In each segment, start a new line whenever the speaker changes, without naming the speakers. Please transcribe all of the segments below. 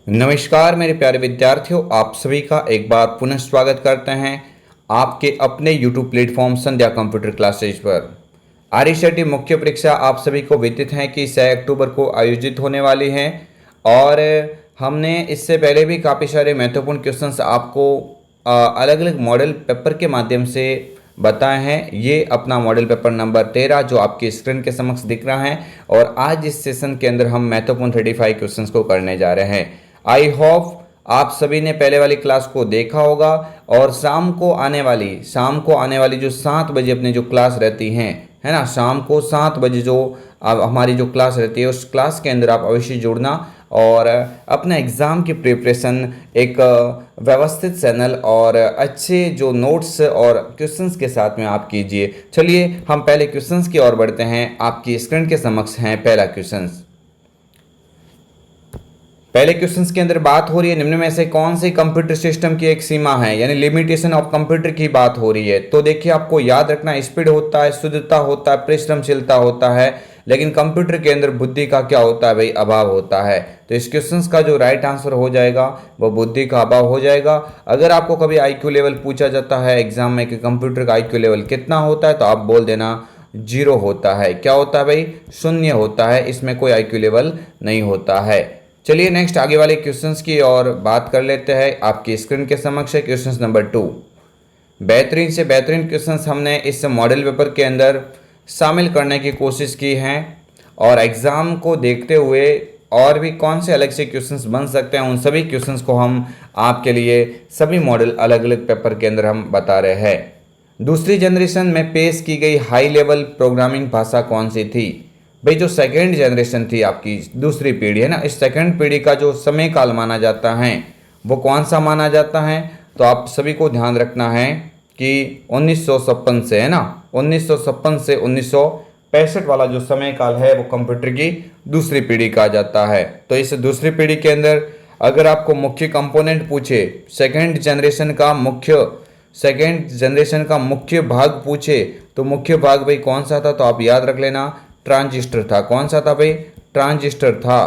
नमस्कार मेरे प्यारे विद्यार्थियों, आप सभी का एक बार पुनः स्वागत करते हैं आपके अपने YouTube प्लेटफॉर्म संध्या कंप्यूटर क्लासेज पर। आरईसीटी मुख्य परीक्षा आप सभी को विदित है कि 6 अक्टूबर को आयोजित होने वाली है और हमने इससे पहले भी काफ़ी सारे महत्वपूर्ण क्वेश्चंस आपको अलग अलग मॉडल पेपर के माध्यम से बताए हैं। ये अपना मॉडल पेपर नंबर 13 जो आपकी स्क्रीन के समक्ष दिख रहा है और आज इस सेशन के अंदर हम महत्वपूर्ण 35 क्वेश्चंस को करने जा रहे हैं। आई होप आप सभी ने पहले वाली क्लास को देखा होगा और शाम को आने वाली जो 7 बजे अपनी जो क्लास रहती हैं, है ना, शाम को 7 बजे जो हमारी जो क्लास रहती है उस क्लास के अंदर आप अवश्य जुड़ना और अपना एग्ज़ाम की प्रिपरेशन एक व्यवस्थित चैनल और अच्छे जो नोट्स और क्वेश्चंस के साथ में आप कीजिए। चलिए हम पहले क्वेश्चंस की ओर बढ़ते हैं। आपकी स्क्रीन के समक्ष है पहला क्वेश्चंस। पहले क्वेश्चंस के अंदर बात हो रही है निम्न में से कौन से कंप्यूटर सिस्टम की एक सीमा है, यानी लिमिटेशन ऑफ कंप्यूटर की बात हो रही है। तो देखिए आपको याद रखना, स्पीड होता है, शुद्धता होता है, परिश्रमशीलता होता है, लेकिन कंप्यूटर के अंदर बुद्धि का क्या होता है भाई, अभाव होता है। तो इस क्वेश्चंस का जो राइट आंसर हो जाएगा वो बुद्धि का अभाव हो जाएगा। अगर आपको कभी IQ लेवल पूछा जाता है एग्जाम में कि कंप्यूटर का IQ लेवल कितना होता है, तो आप बोल देना 0 होता है। क्या होता है भाई, 0 होता है, इसमें कोई IQ लेवल नहीं होता है। चलिए नेक्स्ट आगे वाले क्वेश्चंस की और बात कर लेते हैं। आपकी स्क्रीन के समक्ष है क्वेश्चन नंबर 2। बेहतरीन से बेहतरीन क्वेश्चंस हमने इस मॉडल पेपर के अंदर शामिल करने की कोशिश की है और एग्ज़ाम को देखते हुए और भी कौन से अलग से क्वेश्चंस बन सकते हैं उन सभी क्वेश्चंस को हम आपके लिए सभी मॉडल अलग अलग पेपर के अंदर हम बता रहे हैं। दूसरी जनरेशन में पेश की गई हाई लेवल प्रोग्रामिंग भाषा कौन सी थी भाई? जो सेकेंड जनरेशन थी आपकी दूसरी पीढ़ी है ना, इस सेकेंड पीढ़ी का जो समय काल माना जाता है वो कौन सा माना जाता है? तो आप सभी को ध्यान रखना है कि 1956 से, है ना, 1956 से 1965 वाला जो समय काल है वो कंप्यूटर की दूसरी पीढ़ी कहा जाता है। तो इस दूसरी पीढ़ी के अंदर अगर आपको मुख्य कंपोनेंट पूछे, सेकेंड जनरेशन का मुख्य भाग पूछे, तो मुख्य भाग भाई कौन सा था? तो आप याद रख लेना, ट्रांजिस्टर था। कौन सा था भाई? ट्रांजिस्टर था,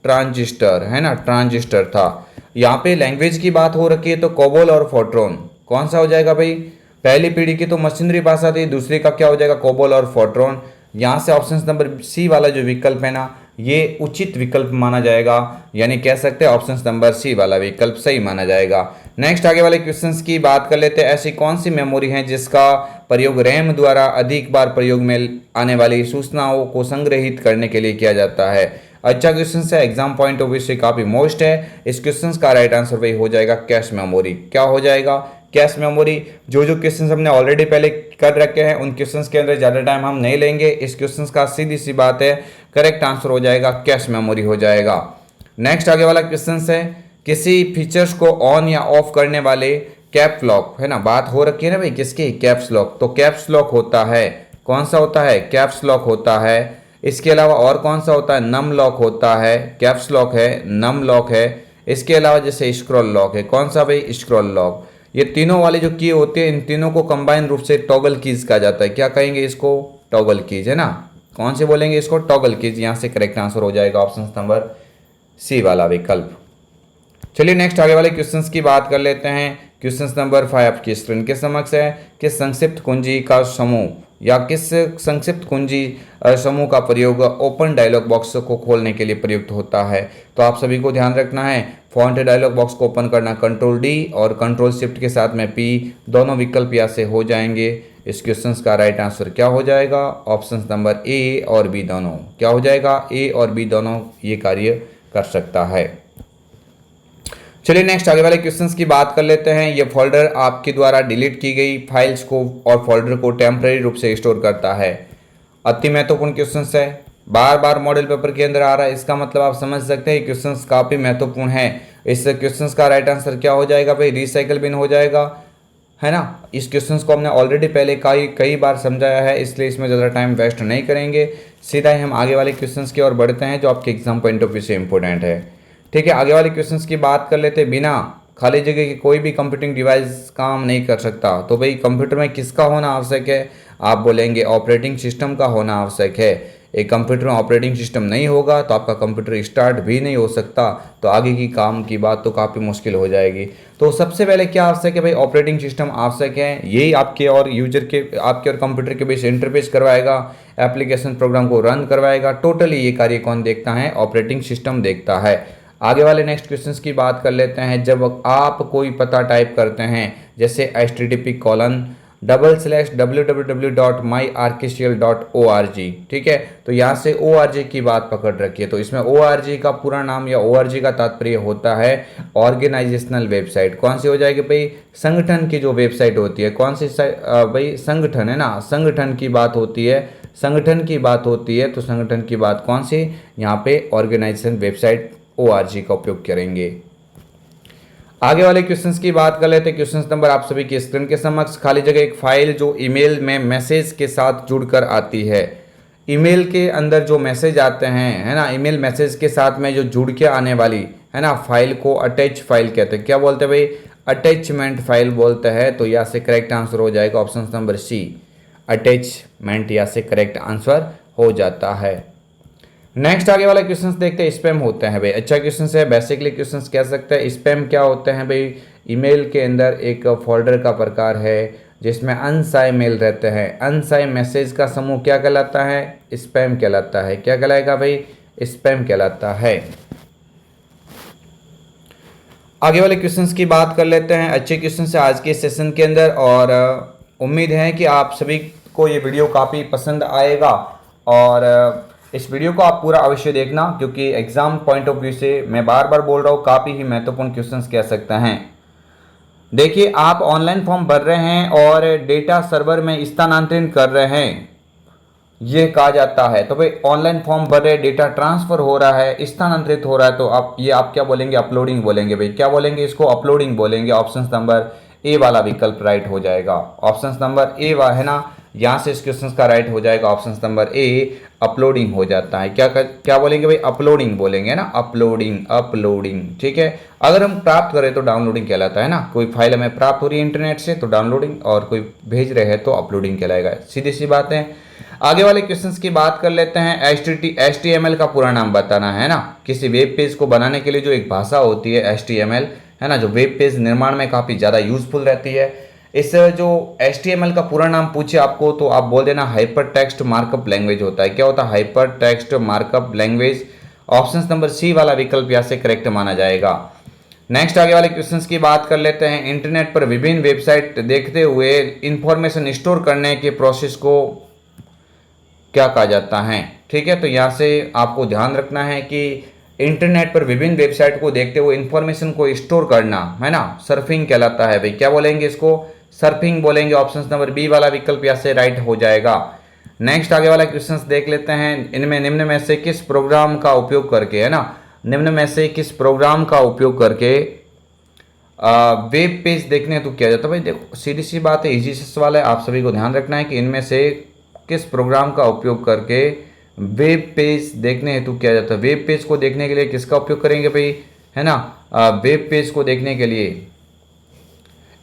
ट्रांजिस्टर, है ना, ट्रांजिस्टर था। यहाँ पे लैंग्वेज की बात हो रखी है तो कोबोल और फोर्ट्रॉन कौन सा हो जाएगा भाई? पहली पीढ़ी की तो मशीनरी भाषा थी, दूसरी का क्या हो जाएगा? कोबोल और फोर्ट्रॉन। यहाँ से ऑप्शन नंबर सी वाला जो विकल्प है ना, ये उचित विकल्प माना जाएगा, यानी कह सकते हैं ऑप्शन नंबर सी वाला विकल्प सही माना जाएगा। नेक्स्ट आगे वाले क्वेश्चंस की बात कर लेते हैं। ऐसी कौन सी मेमोरी है जिसका प्रयोग रैम द्वारा अधिक बार प्रयोग में आने वाली सूचनाओं को संग्रहित करने के लिए किया जाता है? अच्छा क्वेश्चन है, एग्जाम पॉइंट ऑफ व्यू से काफी मोस्ट है। इस क्वेश्चन का राइट आंसर वही हो जाएगा कैश मेमोरी। क्या हो जाएगा? Cache memory. जो क्वेश्चन हमने ऑलरेडी पहले कर रखे हैं उन क्वेश्चंस के अंदर ज़्यादा टाइम हम नहीं लेंगे। इस क्वेश्चन का सीधी सी बात है, करेक्ट आंसर हो जाएगा कैश मेमोरी हो जाएगा। नेक्स्ट आगे वाला क्वेश्चन है, किसी फीचर्स को ऑन या ऑफ करने वाले कैप्स लॉक, है ना, बात हो रखी है ना भाई किसकी? Caps lock. तो कैप्स लॉक होता है, कौन सा होता है? कैप्स लॉक होता है। इसके अलावा और कौन सा होता है? नम लॉक होता है। कैप्स लॉक है, नम लॉक है। इसके अलावा जैसे स्क्रॉल लॉक है, कौन सा भाई? Scroll lock. ये तीनों वाले जो की होते हैं इन तीनों को कंबाइन रूप से टॉगल कीज कहा जाता है। क्या कहेंगे इसको? टॉगल कीज, है ना। कौन से बोलेंगे इसको? Toggle keys. यहाँ से करेक्ट आंसर हो जाएगा ऑप्शन नंबर सी वाला विकल्प। चलिए नेक्स्ट आगे वाले क्वेश्चंस की बात कर लेते हैं। क्वेश्चन नंबर 5 आपकी स्क्रीन के समक्ष है। किस संक्षिप्त कुंजी का समूह या किस संक्षिप्त कुंजी समूह का प्रयोग ओपन डायलॉग बॉक्स को खोलने के लिए प्रयुक्त होता है? तो आप सभी को ध्यान रखना है, फॉन्ट डायलॉग बॉक्स को ओपन करना कंट्रोल D और कंट्रोल शिफ्ट के साथ में P, दोनों विकल्प यहाँ से हो जाएंगे। इस क्वेश्चन का राइट आंसर क्या हो जाएगा? ऑप्शन नंबर A और B दोनों। क्या हो जाएगा? A और B दोनों ये कार्य कर सकता है। चलिए नेक्स्ट आगे वाले क्वेश्चंस की बात कर लेते हैं। ये फोल्डर आपके द्वारा डिलीट की गई फाइल्स को और फोल्डर को टेम्परेरी रूप से स्टोर करता है। अति महत्वपूर्ण क्वेश्चन है, बार बार मॉडल पेपर के अंदर आ रहा है, इसका मतलब आप समझ सकते हैं क्वेश्चन काफ़ी महत्वपूर्ण है। इस क्वेश्चन का राइट आंसर क्या हो जाएगा भाई? रिसाइकल बिन हो जाएगा, है ना। इस क्वेश्चन को हमने ऑलरेडी पहले कई बार समझाया है, इसलिए इसमें ज़्यादा टाइम वेस्ट नहीं करेंगे। सीधा ही हम आगे वाले क्वेश्चन की ओर बढ़ते हैं जो आपके एग्जाम पॉइंट ऑफ व्यू से इंपॉर्टेंट है। ठीक है, आगे वाले क्वेश्चंस की बात कर लेते हैं। बिना खाली जगह के कोई भी कंप्यूटिंग डिवाइस काम नहीं कर सकता। तो भाई कंप्यूटर में किसका होना आवश्यक है? आप बोलेंगे ऑपरेटिंग सिस्टम का होना आवश्यक है। एक कंप्यूटर में ऑपरेटिंग सिस्टम नहीं होगा तो आपका कंप्यूटर स्टार्ट भी नहीं हो सकता, तो आगे की काम की बात तो काफ़ी मुश्किल हो जाएगी। तो सबसे पहले क्या आवश्यक है भाई, ऑपरेटिंग सिस्टम आवश्यक है। यही आपके और यूजर के, आपके और कंप्यूटर के बीच इंटरफेस करवाएगा, एप्लीकेशन प्रोग्राम को रन करवाएगा। टोटली ये कार्य कौन देखता है, ऑपरेटिंग सिस्टम देखता है। आगे वाले नेक्स्ट क्वेश्चंस की बात कर लेते हैं। जब आप कोई पता टाइप करते हैं जैसे http://www.myarchiciel.org, ठीक है, तो यहाँ से ORG की बात पकड़ रखिए। तो इसमें ORG का पूरा नाम या ORG का तात्पर्य होता है ऑर्गेनाइजेशनल वेबसाइट। कौन सी हो जाएगी भाई, संगठन की जो वेबसाइट होती है। कौन सी भाई, संगठन है ना, संगठन की बात होती है, संगठन की बात होती है। तो संगठन की बात कौन सी, यहाँ पे ऑर्गेनाइजेशन वेबसाइट ORG का उपयोग करेंगे। आगे वाले क्वेश्चंस की बात कर लेते हैं। क्वेश्चन नंबर आप सभी की स्क्रीन के समक्ष, खाली जगह एक फाइल जो ईमेल में मैसेज के साथ जुड़कर आती है। ईमेल के अंदर जो मैसेज आते हैं, है ना, ईमेल मैसेज के साथ में जो जुड़ के आने वाली है ना फाइल को अटैच फाइल कहते हैं। क्या बोलते हैं भाई, अटैचमेंट फाइल बोलते हैं। तो यहाँ से करेक्ट आंसर हो जाएगा ऑप्शन नंबर सी, अटैचमेंट यहाँ से करेक्ट आंसर हो जाता है। नेक्स्ट आगे वाला क्वेश्चंस देखते हैं। स्पैम होते हैं भाई, अच्छा क्वेश्चन है, बेसिकली क्वेश्चंस कह सकते हैं। स्पैम क्या होते हैं भाई, ईमेल के अंदर एक फोल्डर का प्रकार है जिसमें अनसाई मेल रहते हैं। अनसाई मैसेज का समूह क्या कहलाता है, स्पैम कहलाता है। क्या कहलाएगा भाई, स्पैम कहलाता है। आगे वाले क्वेश्चंस की बात कर लेते हैं। अच्छे क्वेश्चन है आज के सेशन के अंदर, और उम्मीद है कि आप सभी को ये वीडियो काफ़ी पसंद आएगा। और इस वीडियो को आप पूरा अवश्य देखना, क्योंकि एग्जाम पॉइंट ऑफ व्यू से मैं बार बार बोल रहा हूँ, काफ़ी ही महत्वपूर्ण क्वेश्चंस कह सकते हैं। देखिए, आप ऑनलाइन फॉर्म भर रहे हैं और डेटा सर्वर में स्थानांतरित कर रहे हैं, ये कहा जाता है। तो भाई ऑनलाइन फॉर्म भर रहे, डेटा ट्रांसफर हो रहा है, स्थानांतरित हो रहा है, तो आप क्या बोलेंगे, अपलोडिंग बोलेंगे भाई। क्या बोलेंगे, इसको अपलोडिंग बोलेंगे। ऑप्शन नंबर ए वाला विकल्प राइट हो जाएगा। ऑप्शन नंबर ए है ना, यहाँ से इस क्वेश्चन का राइट हो जाएगा ऑप्शन नंबर ए, अपलोडिंग हो जाता है। क्या बोलेंगे भाई, अपलोडिंग बोलेंगे ना, अपलोडिंग, ठीक है। अगर हम प्राप्त करें तो डाउनलोडिंग कहलाता है ना, कोई फाइल हमें प्राप्त हो रही है इंटरनेट से तो डाउनलोडिंग, और कोई भेज रहे हैं तो अपलोडिंग कहलाएगा। सीधी सी बात है। आगे वाले क्वेश्चंस की बात कर लेते हैं। HTML का पूरा नाम बताना है ना, किसी वेब पेज को बनाने के लिए जो एक भाषा होती है HTML, है ना, जो वेब पेज निर्माण में काफ़ी ज़्यादा यूजफुल रहती है। इस जो HTML का पूरा नाम पूछे आपको तो आप बोल देना हाइपर टेक्स्ट मार्कअप लैंग्वेज होता है। क्या होता है, hyper text markup language. Option number C वाला विकल्प यहाँ से करेक्ट माना जाएगा। नेक्स्ट आगे वाले क्वेश्चंस की बात कर लेते हैं। इंटरनेट पर विभिन्न वेबसाइट देखते हुए इंफॉर्मेशन स्टोर करने के प्रोसेस को क्या कहा जाता है, ठीक है। तो यहाँ से आपको ध्यान रखना है कि इंटरनेट पर विभिन्न वेबसाइट को देखते हुए इंफॉर्मेशन को स्टोर करना, है ना, सर्फिंग कहलाता है भाई। क्या बोलेंगे, इसको सर्फिंग बोलेंगे। ऑप्शन नंबर बी वाला विकल्प यहाँ से राइट हो जाएगा। नेक्स्ट आगे वाला क्वेश्चंस देख लेते हैं। इनमें निम्न में से किस प्रोग्राम का उपयोग करके, है ना, निम्न में से किस प्रोग्राम का उपयोग करके वेब पेज देखने तो किया जाता है भाई। देखो सीधी सी बात है, इजी से सवाल है, आप सभी को ध्यान रखना है कि इनमें से किस प्रोग्राम का उपयोग करके वेब पेज देखने हेतु किया जाता है। वेब पेज को देखने के लिए किसका उपयोग करेंगे भाई, है ना, वेब पेज को देखने के लिए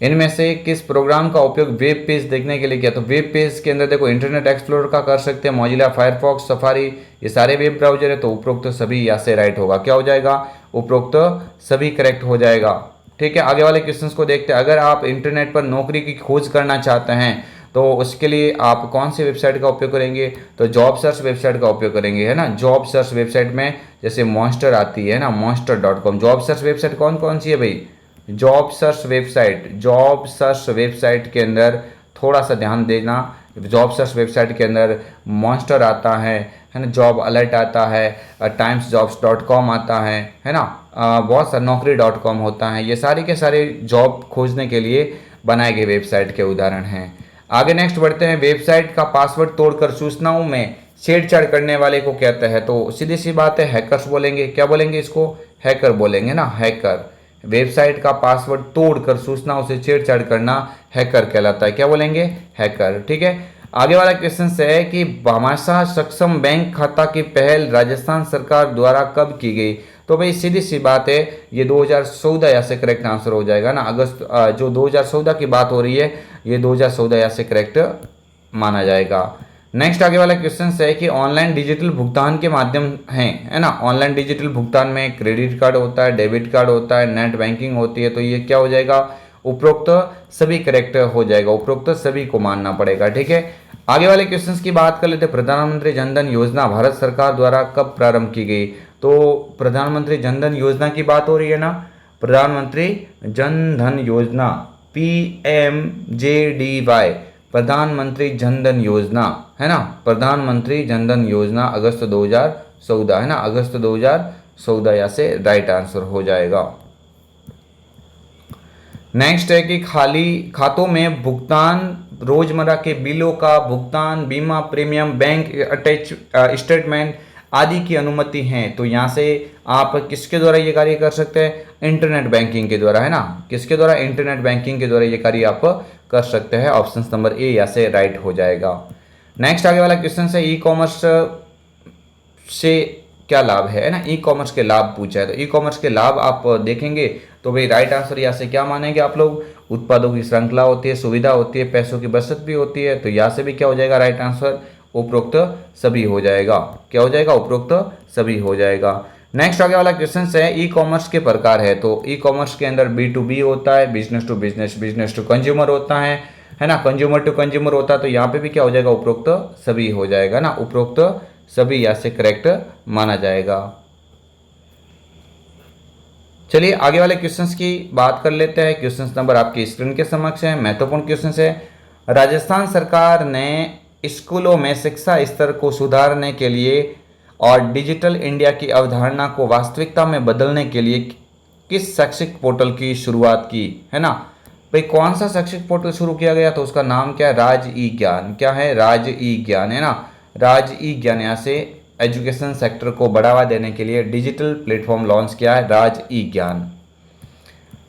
इनमें से किस प्रोग्राम का उपयोग वेब पेज देखने के लिए किया। तो वेब पेज के अंदर देखो इंटरनेट एक्सप्लोरर का कर सकते हैं, मौजिला, फायरफॉक्स, सफारी, ये सारे वेब ब्राउजर है। तो उपरोक्त सभी यहाँ से राइट होगा। क्या हो जाएगा, उपरोक्त सभी करेक्ट हो जाएगा, ठीक है। आगे वाले क्वेश्चंस को देखते हैं। अगर आप इंटरनेट पर नौकरी की खोज करना चाहते हैं तो उसके लिए आप कौन सी वेबसाइट का उपयोग करेंगे, तो जॉब सर्च वेबसाइट का उपयोग करेंगे, है ना। जॉब सर्च वेबसाइट में जैसे मॉन्स्टर आती है ना, monster.com। जॉब सर्च वेबसाइट कौन कौन सी है भाई, job search website. Job search website के अंदर थोड़ा सा ध्यान देना, जॉब सर्च वेबसाइट के अंदर मॉन्स्टर आता है ना, जॉब अलर्ट आता है, timesjobs.com आता है ना, बहुत सा नौकरी.com होता है। ये सारे के सारे जॉब खोजने के लिए बनाए गए वेबसाइट के उदाहरण हैं। आगे नेक्स्ट बढ़ते हैं। वेबसाइट का पासवर्ड तोड़कर सूचनाओं में छेड़छाड़ करने वाले को कहते हैं। तो सीधी सी बात है, हैकर्स बोलेंगे। क्या बोलेंगे, इसको हैकर बोलेंगे ना, हैकर। वेबसाइट का पासवर्ड तोड़कर सूचनाओं से छेड़छाड़ करना हैकर कहलाता है। क्या बोलेंगे, हैकर, ठीक है। आगे वाला क्वेश्चन है कि भामाशाह सक्षम बैंक खाता की पहल राजस्थान सरकार द्वारा कब की गई। तो भाई सीधी सी बात है, ये 2014 यहाँ से करेक्ट आंसर हो जाएगा ना। अगस्त जो 2014 की बात हो रही है, ये 2014 यहाँ से करेक्ट माना जाएगा। नेक्स्ट आगे वाला क्वेश्चन है कि ऑनलाइन डिजिटल भुगतान के माध्यम हैं, है ना, ऑनलाइन डिजिटल भुगतान में क्रेडिट कार्ड होता है, डेबिट कार्ड होता है, नेट बैंकिंग होती है, तो ये क्या हो जाएगा, उपरोक्त सभी करेक्ट हो जाएगा, उपरोक्त सभी को मानना पड़ेगा। ठीक है, आगे वाले क्वेश्चंस की बात कर लेते हैं। प्रधानमंत्री जनधन योजना भारत सरकार द्वारा कब प्रारंभ की गई? तो प्रधानमंत्री जनधन योजना की बात हो रही है ना, प्रधानमंत्री जनधन योजना PMJDY, प्रधानमंत्री जनधन योजना, है ना, प्रधानमंत्री जनधन योजना अगस्त 2014, है ना, अगस्त 2014 यहाँ से राइट आंसर हो जाएगा। नेक्स्ट है कि खाली खातों में भुगतान, रोजमर्रा के बिलों का भुगतान, बीमा प्रीमियम, बैंक अटैच स्टेटमेंट आदि की अनुमति है, तो यहाँ से आप किसके द्वारा ये कार्य कर सकते हैं? इंटरनेट बैंकिंग के द्वारा, है ना, किसके द्वारा? इंटरनेट बैंकिंग के द्वारा ये कार्य आप कर सकते हैं। ऑप्शन नंबर ए यहाँ से राइट हो जाएगा। नेक्स्ट आगे वाला क्वेश्चन है, ई कॉमर्स से क्या लाभ है ना, ई कॉमर्स के लाभ पूछा है, तो ई कॉमर्स के लाभ आप देखेंगे तो भाई राइट आंसर यहाँ से क्या मानेंगे आप लोग? उत्पादों की श्रृंखला होती है, सुविधा होती है, पैसों की बचत भी होती है, तो यहाँ से भी क्या हो जाएगा राइट आंसर? उपरोक्त सभी हो जाएगा। क्या हो जाएगा? उपरोक्त सभी हो जाएगा। नेक्स्ट आगे वाला क्वेश्चन है, ई कॉमर्स के प्रकार है, तो ई कॉमर्स के अंदर B2B होता है, business to business, business to consumer होता है ना, कंज्यूमर टू कंज्यूमर होता है, तो यहाँ पे भी क्या हो जाएगा? उपरोक्त सभी हो जाएगा ना, उपरोक्त सभी यहाँ से करेक्ट माना जाएगा। चलिए आगे वाले क्वेश्चंस की बात कर लेते हैं। क्वेश्चंस नंबर आपकी स्क्रीन के समक्ष है, महत्वपूर्ण क्वेश्चंस है। राजस्थान सरकार ने स्कूलों में शिक्षा स्तर को सुधारने के लिए और डिजिटल इंडिया की अवधारणा को वास्तविकता में बदलने के लिए किस शैक्षिक पोर्टल की शुरुआत की, है ना? भाई कौन सा शैक्षिक पोर्टल शुरू किया गया? तो उसका नाम क्या है? राज ई ज्ञान। क्या है? राज ई ज्ञान, है ना, राज ई ज्ञान। यहाँ से एजुकेशन सेक्टर को बढ़ावा देने के लिए डिजिटल प्लेटफॉर्म लॉन्च किया है, राज ई ज्ञान।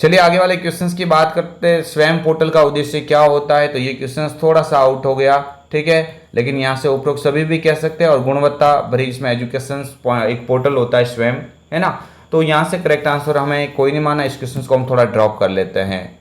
चलिए आगे वाले क्वेश्चंस की बात करते हैं। स्वयं पोर्टल का उद्देश्य क्या होता है? तो ये क्वेश्चंस थोड़ा सा आउट हो गया, ठीक है, लेकिन यहाँ से उपरोक्त सभी भी कह सकते हैं और गुणवत्ता भरी इसमें एजुकेशन एक पोर्टल होता है स्वयं, है ना, तो यहाँ से करेक्ट आंसर हमें कोई नहीं माना, इस क्वेश्चन को हम थोड़ा ड्रॉप कर लेते हैं।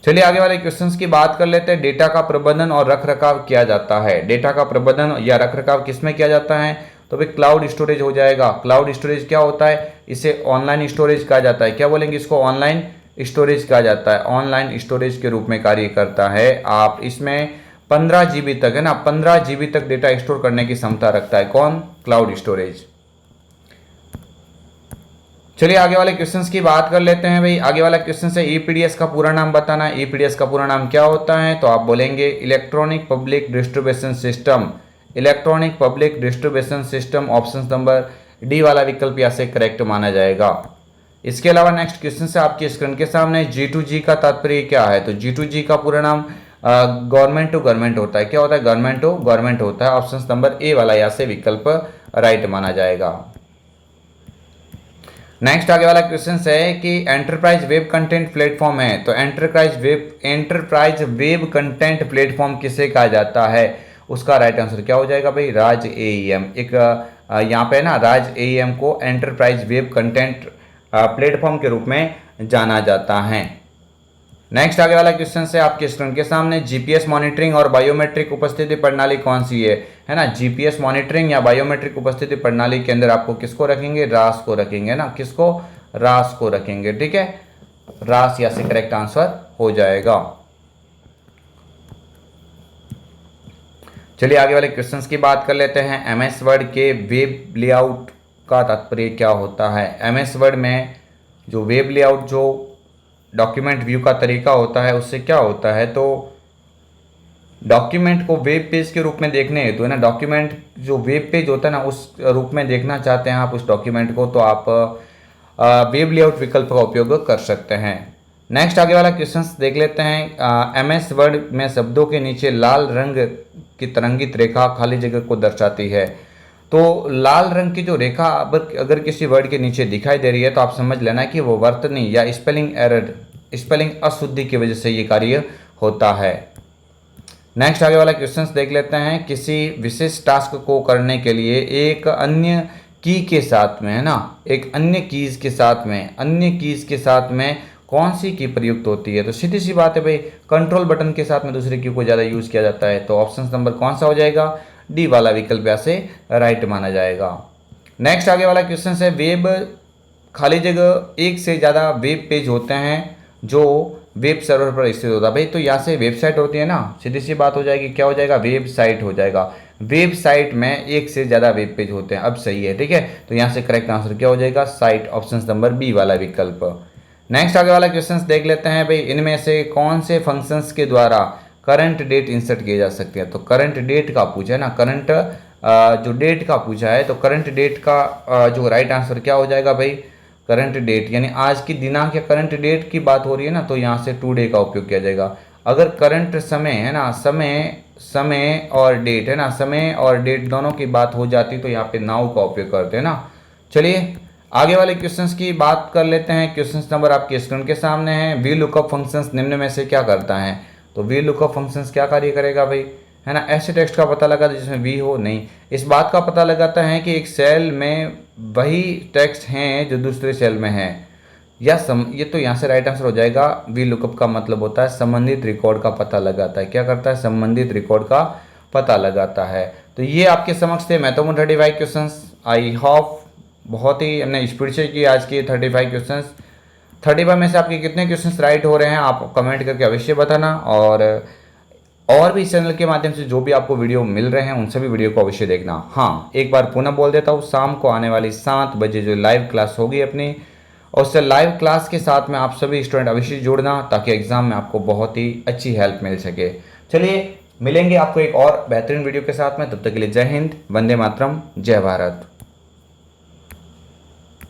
चलिए आगे वाले क्वेश्चंस की बात कर लेते हैं। डेटा का प्रबंधन और रखरखाव किया जाता है, डेटा का प्रबंधन या रखरखाव किसमें किया जाता है? तो भाई क्लाउड स्टोरेज हो जाएगा। क्लाउड स्टोरेज क्या होता है? इसे ऑनलाइन स्टोरेज कहा जाता है। क्या बोलेंगे इसको? ऑनलाइन स्टोरेज कहा जाता है, ऑनलाइन स्टोरेज के रूप में कार्य करता है। आप इसमें 15 GB तक, है ना, 15 GB तक डेटा स्टोर करने की क्षमता रखता है। कौन? Cloud storage. चलिए आगे वाले क्वेश्चंस की बात कर लेते हैं। भाई आगे वाला क्वेश्चन है, ईपीडीएस का पूरा नाम बताना। ईपीडीएस का पूरा नाम क्या होता है? तो आप बोलेंगे electronic public distribution system, electronic public distribution system. Option number D वाला विकल्प यहाँ से करेक्ट माना जाएगा। इसके अलावा नेक्स्ट क्वेश्चन है आपकी स्क्रीन के सामने, G2G का तात्पर्य क्या है? तो G2G का पूरा नाम गवर्नमेंट टू गवर्नमेंट होता है। क्या होता है? गवर्नमेंट टू गवर्नमेंट होता है। ऑप्शन नंबर ए वाला यहाँ से विकल्प राइट माना जाएगा। नेक्स्ट आगे वाला क्वेश्चन है कि एंटरप्राइज वेब कंटेंट प्लेटफॉर्म है, तो एंटरप्राइज वेब कंटेंट प्लेटफॉर्म किसे कहा जाता है? उसका राइट आंसर क्या हो जाएगा भाई? राज AEM। एक यहाँ पे ना राज AEM को एंटरप्राइज वेब कंटेंट प्लेटफॉर्म के रूप में जाना जाता है। नेक्स्ट आगे वाला क्वेश्चन है आपके स्क्रीन के सामने, जीपीएस मॉनिटरिंग और बायोमेट्रिक उपस्थिति प्रणाली कौन सी है ना? जीपीएस मॉनिटरिंग या बायोमेट्रिक उपस्थिति प्रणाली के अंदर आपको किसको रखेंगे? रास को रखेंगे ना, किसको? रास को रखेंगे, ठीक है, रास यहाँ से करेक्ट आंसर हो जाएगा। चलिए आगे वाले क्वेश्चंस की बात कर लेते हैं। एमएस वर्ड के वेब लेआउट का तात्पर्य क्या होता है? एमएस वर्ड में जो वेब लेआउट, जो डॉक्यूमेंट व्यू का तरीका होता है, उससे क्या होता है? तो डॉक्यूमेंट को वेब पेज के रूप में देखने हेतु, है ना, डॉक्यूमेंट जो वेब पेज होता है ना, उस रूप में देखना चाहते हैं आप उस डॉक्यूमेंट को, तो आप वेब लेआउट विकल्प का उपयोग कर सकते हैं। नेक्स्ट आगे वाला क्वेश्चन देख लेते हैं। एमएस वर्ड में शब्दों के नीचे लाल रंग की तरंगित रेखा खाली जगह को दर्शाती है, तो लाल रंग की जो रेखा अगर किसी वर्ड के नीचे दिखाई दे रही है तो आप समझ लेना कि वो वर्तनी या स्पेलिंग एरर, स्पेलिंग अशुद्धि की वजह से ये कार्य होता है। नेक्स्ट आगे वाला क्वेश्चंस देख लेते हैं। किसी विशेष टास्क को करने के लिए एक अन्य की के साथ में, है ना, एक अन्य कीज के साथ में, अन्य कीज के साथ में कौन सी की प्रयुक्त होती है? तो सीधी सी बात है भाई, कंट्रोल बटन के साथ में दूसरे की को ज़्यादा यूज़ किया जाता है। तो ऑप्शन नंबर कौन सा हो जाएगा? डी वाला विकल्प यहाँ से राइट माना जाएगा। नेक्स्ट आगे वाला क्वेश्चन है, वेब खाली जगह एक से ज़्यादा वेब पेज होते हैं जो वेब सर्वर पर स्थित होता है। भाई तो यहाँ से वेबसाइट होती है ना, सीधी सी बात हो जाएगी, क्या हो जाएगा? वेबसाइट हो जाएगा। वेबसाइट में एक से ज़्यादा वेब पेज होते हैं। अब सही है, ठीक है। तो यहाँ से करेक्ट आंसर क्या हो जाएगा? साइट, ऑप्शन नंबर बी वाला विकल्प। नेक्स्ट आगे वाला क्वेश्चन देख लेते हैं भाई, इनमें से कौन से फंक्शंस के द्वारा करंट डेट इंसर्ट किए जा सकते हैं? तो करंट डेट का पूछा है ना, करंट जो डेट का पूछा है, तो करंट डेट का जो राइट आंसर क्या हो जाएगा भाई? करंट डेट यानी आज की दिनांक या करंट डेट की बात हो रही है ना, तो यहाँ से टुडे का उपयोग किया जाएगा। अगर करंट समय है ना, समय और डेट है ना, समय और डेट दोनों की बात हो जाती तो यहाँ पे नाउ का उपयोग करते हैं ना। चलिए आगे वाले क्वेश्चंस की बात कर लेते हैं। क्वेश्चन नंबर आपके स्क्रीन के सामने है। वी लुकअप फंक्शंस निम्न में से क्या करता है? तो वी लुकअप फंक्शंस क्या कार्य करेगा भाई? है ना, ऐसे टेक्स्ट का पता लगाता है जिसमें वी हो नहीं, इस बात का पता लगाता है कि एक सेल में वही टेक्स्ट हैं जो दूसरे सेल में है या ये तो यहाँ से राइट आंसर हो जाएगा। वी लुकअप का मतलब होता है संबंधित रिकॉर्ड का पता लगाता है। क्या करता है? संबंधित रिकॉर्ड का पता लगाता है। तो ये आपके समक्ष थे महत्वपूर्ण 35 क्वेश्चन। आई होप बहुत ही हमने स्पीड से किए आज के 35 क्वेश्चन। 35 में से आपके कितने क्वेश्चन राइट हो रहे हैं आप कमेंट करके अवश्य बताना। और भी इस चैनल के माध्यम से जो भी आपको वीडियो मिल रहे हैं उन सभी वीडियो को अवश्य देखना। हाँ, एक बार पुनः बोल देता हूँ, शाम को आने वाली 7 बजे जो लाइव क्लास होगी अपनी, और उससे लाइव क्लास के साथ में आप सभी स्टूडेंट अवश्य जुड़ना ताकि एग्जाम में आपको बहुत ही अच्छी हेल्प मिल सके। चलिए मिलेंगे आपको एक और बेहतरीन वीडियो के साथ में, तब तक के लिए जय हिंद, वंदे मातरम, जय भारत।